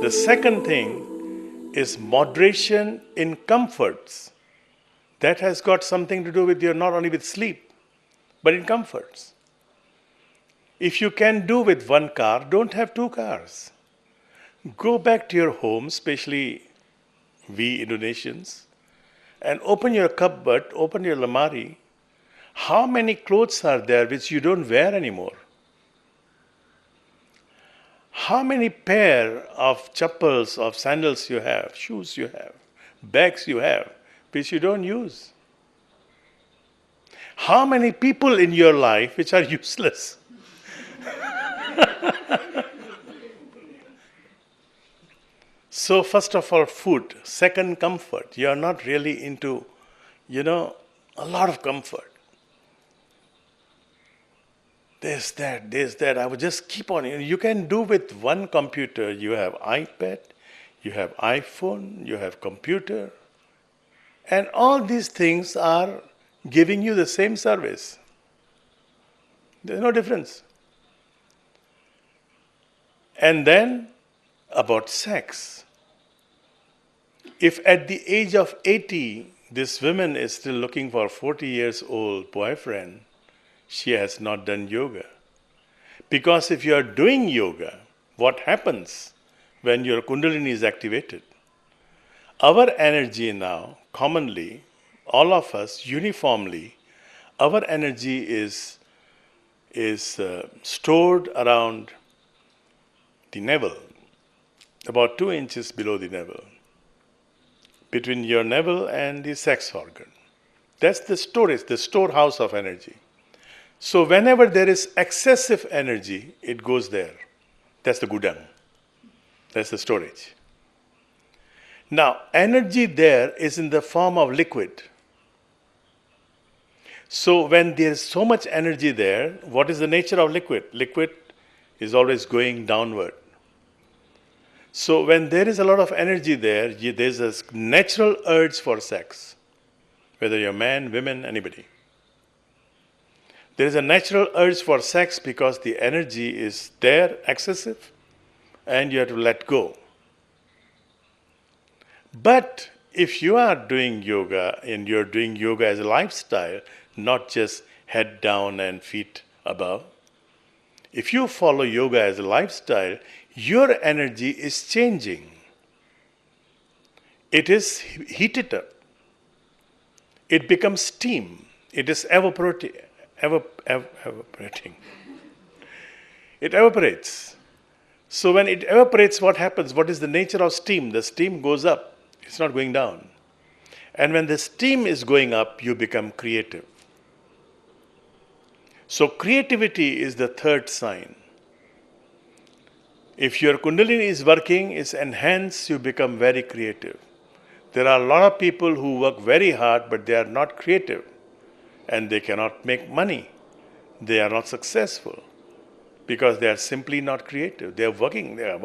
The second thing is moderation in comforts. That has got something to do with your, not only with sleep, but in comforts. If you can do with one car, don't have two cars. Go back to your home, especially we Indonesians, and open your cupboard, open your lamari. How many clothes are there which you don't wear anymore? How many pair of chappals, of sandals you have, shoes you have, bags you have, which you don't use? How many people in your life which are useless? So first of all, food. Second, comfort. You are not really into, a lot of comfort. This, that. I would just keep on. You can do with one computer. You have iPad, you have iPhone, you have computer. And all these things are giving you the same service. There's no difference. And then about sex. If at the age of 80, this woman is still looking for a 40 years old boyfriend, she has not done yoga. Because if you are doing yoga, what happens when your Kundalini is activated? Our energy now, commonly, all of us uniformly, our energy is stored around the navel, about 2 inches below the navel, between your navel and the sex organ. That's the storage, the storehouse of energy. So whenever there is excessive energy, it goes there. That's the gudang. That's the storage. Now, energy there is in the form of liquid. So when there is so much energy there, what is the nature of liquid? Liquid is always going downward. So when there is a lot of energy there, there's a natural urge for sex. Whether you're man, women, anybody. There is a natural urge for sex because the energy is there, excessive, and you have to let go. But if you are doing yoga, and you're doing yoga as a lifestyle, not just head down and feet above, if you follow yoga as a lifestyle, your energy is changing. It is heated up. It becomes steam. It is evaporating. It evaporates. So when it evaporates, what happens? What is the nature of steam? The steam goes up. It's not going down. And when the steam is going up, you become creative. So creativity is the third sign. If your Kundalini is working, it's enhanced, you become very creative. There are a lot of people who work very hard, but they are not creative. And they cannot make money. They are not successful. Because they are simply not creative. They are working, they are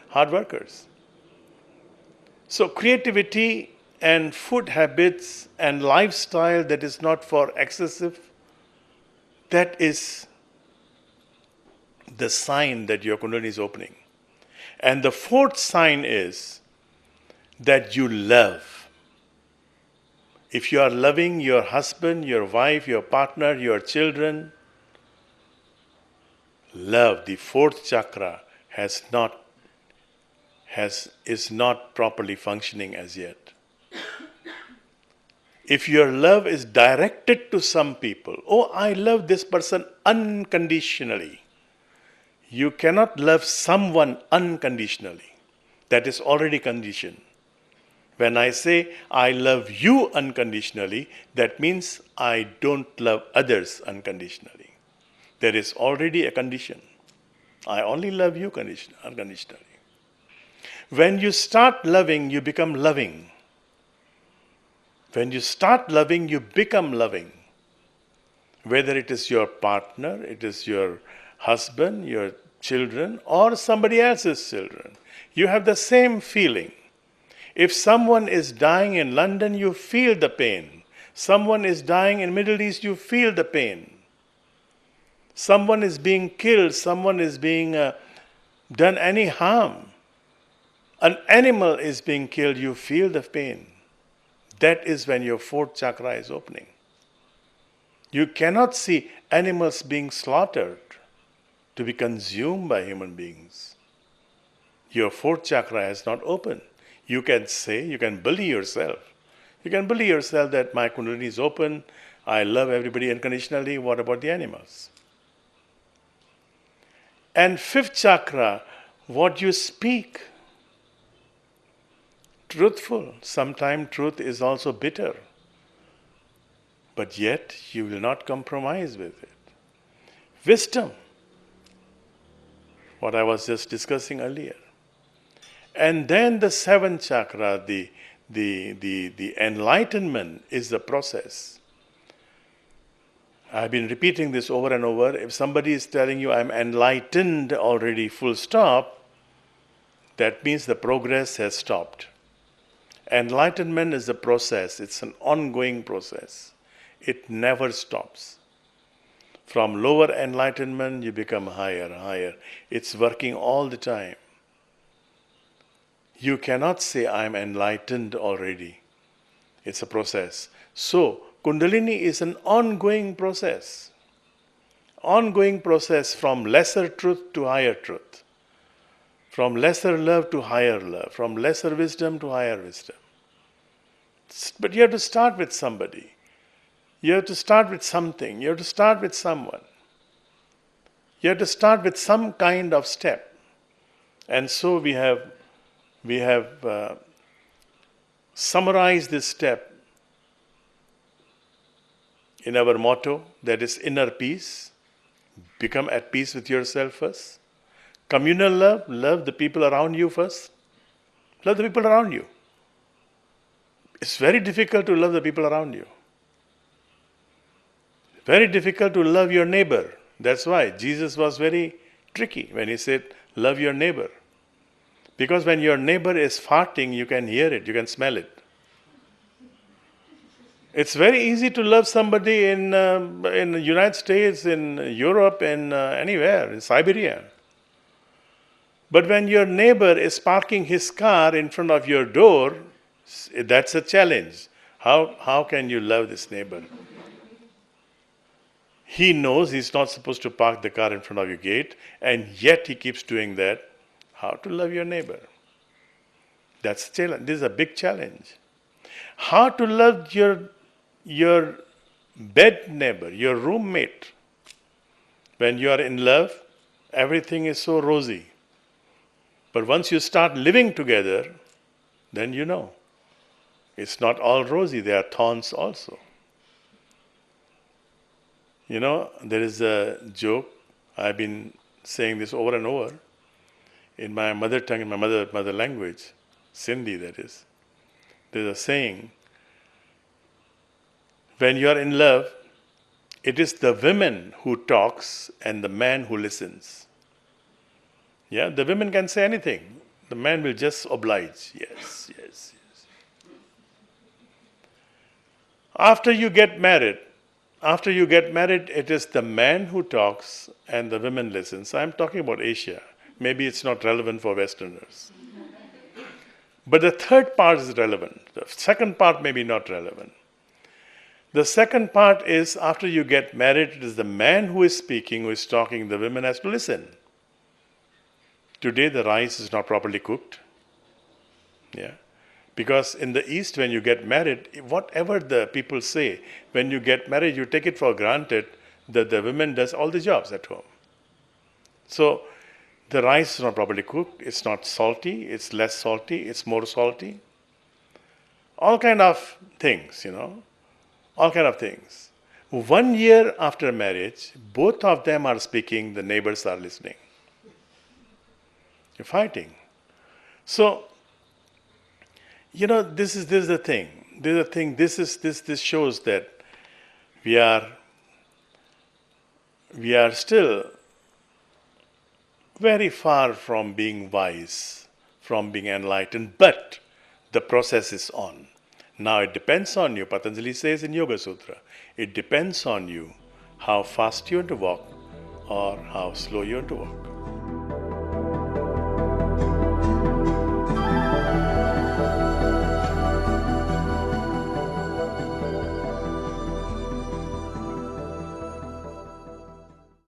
hard workers. So creativity and food habits and lifestyle that is not for excessive, that is the sign that your Kundalini is opening. And the fourth sign is that you love. If you are loving your husband, your wife, your partner, your children, love, the fourth chakra, is not properly functioning as yet. If your love is directed to some people, oh, I love this person unconditionally. You cannot love someone unconditionally. That is already conditioned. When I say I love you unconditionally, that means I don't love others unconditionally. There is already a condition. I only love you unconditionally. When you start loving, you become loving. When you start loving, you become loving. Whether it is your partner, it is your husband, your children, or somebody else's children, you have the same feeling. If someone is dying in London, you feel the pain. Someone is dying in Middle East, you feel the pain. Someone is being killed, someone is being done any harm. An animal is being killed, you feel the pain. That is when your fourth chakra is opening. You cannot see animals being slaughtered to be consumed by human beings. Your fourth chakra has not opened. You can say, you can bully yourself. You can bully yourself that my Kundalini is open, I love everybody unconditionally, what about the animals? And fifth chakra, what you speak. Truthful. Sometimes truth is also bitter. But yet you will not compromise with it. Wisdom. What I was just discussing earlier. And then the seventh chakra, the enlightenment is the process. I've been repeating this over and over. If somebody is telling you, I'm enlightened already, full stop, that means the progress has stopped. Enlightenment is a process. It's an ongoing process. It never stops. From lower enlightenment, you become higher, higher. It's working all the time. You cannot say, I'm enlightened already. It's a process. So, Kundalini is an ongoing process. Ongoing process from lesser truth to higher truth. From lesser love to higher love. From lesser wisdom to higher wisdom. But you have to start with somebody. You have to start with something. You have to start with someone. You have to start with some kind of step. And so we have summarized this step in our motto, that is inner peace. Become at peace with yourself first. Communal love, love the people around you first. Love the people around you. It's very difficult to love the people around you. Very difficult to love your neighbor. That's why Jesus was very tricky when he said, love your neighbor. Because when your neighbor is farting, you can hear it, you can smell it. It's very easy to love somebody in the United States, in Europe, in anywhere, in Siberia. But when your neighbor is parking his car in front of your door, that's a challenge. How can you love this neighbor? He knows he's not supposed to park the car in front of your gate, and yet he keeps doing that. How to love your neighbor? That's a challenge. This is a big challenge. How to love your bed neighbor, your roommate. When you are in love, everything is so rosy. But once you start living together, then you know. It's not all rosy, there are thorns also. You know, there is a joke, I've been saying this over and over, in my mother tongue, in my mother language, Sindhi that is. There's a saying, when you are in love, it is the woman who talks and the man who listens. Yeah, the women can say anything. The man will just oblige. Yes, yes, yes. After you get married, it is the man who talks and the women listens. I'm talking about Asia. Maybe it's not relevant for Westerners. But the third part is relevant. The second part may be not relevant. The second part is after you get married, it is the man who is speaking, who is talking, the woman has to listen. Today the rice is not properly cooked. Yeah. Because in the East, when you get married, whatever the people say, when you get married, you take it for granted that the woman does all the jobs at home. So the rice is not properly cooked, it's not salty, it's less salty, it's more salty. All kind of things, you know. All kind of things. 1 year after marriage, both of them are speaking, the neighbors are listening. You're fighting. So, you know, this is the thing. This shows that we are still very far from being wise, from being enlightened, but the process is on. Now it depends on you, Patanjali says in Yoga Sutra, it depends on you how fast you want to walk or how slow you want to walk.